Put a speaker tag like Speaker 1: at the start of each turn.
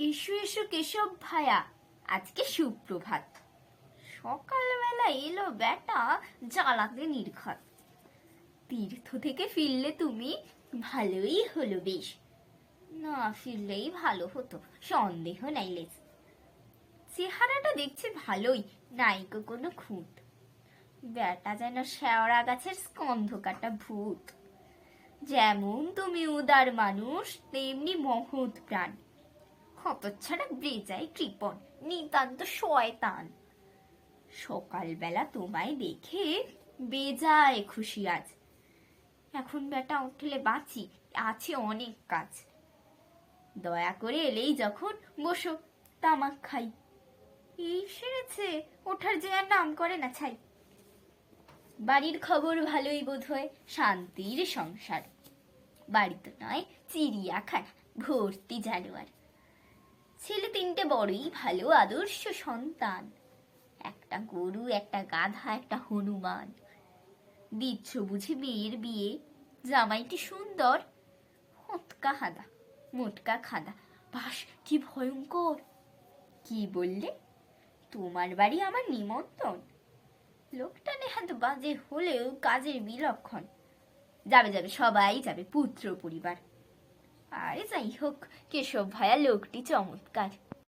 Speaker 1: এসো এসো কেশব ভায়া, আজকে সুপ্রভাত। সকালবেলা এলো বেটা, জ্বালাতে নির্ঘাত। তীর্থ থেকে ফিরলে তুমি, ভালোই হলো বেশ। না ফিরলেই ভালো হতো, সন্দেহ নাই লেস। চেহারাটা দেখছি ভালোই, নাইকো কোনো খুঁত। বেটা যেন শেওড়া গাছের স্কন্ধ কাটা ভূত। যেমন তুমি উদার মানুষ, তেমনি মহৎ প্রাণ। হতচ্ছাড়া বেজায় কৃপণ, নিতান্ত শয়তান। সকালবেলা তোমায় দেখে বেজায় খুশি আজ। এখন বেটা উঠলে বাঁচি, আছে অনেক কাজ। দয়া করে এলেই যখন বসো, তামাক খাই। এই সেরেছে, ওঠার যে আর নাম করে না ছাই। বাড়ির খবর ভালোই বোধ হয়, শান্তির সংসার। বাড়ি তো নয়, চিড়িয়াখানা, ভর্তি জানোয়ার। ছেলে তিনটে বড়ই ভালো, আদর্শ সন্তান। একটা গরু, একটা গাধা, একটা হনুমান। দিচ্ছ বুঝি মেয়ের বিয়ে, জামাইটি সুন্দর, হোঁতকা হাদা, মোটকা খাদা। বাস কি ভয়ঙ্কর। কি বললে? তোমার বাড়ি আমার নিমন্ত্রণ? লোকটা নেহাত বাজে হলেও কাজের বিলক্ষণ। যাবে যাবে, সবাই যাবে, পুত্র পরিবার। আরে যাই হোক, কেশব ভায়া লোকটি চমৎকার।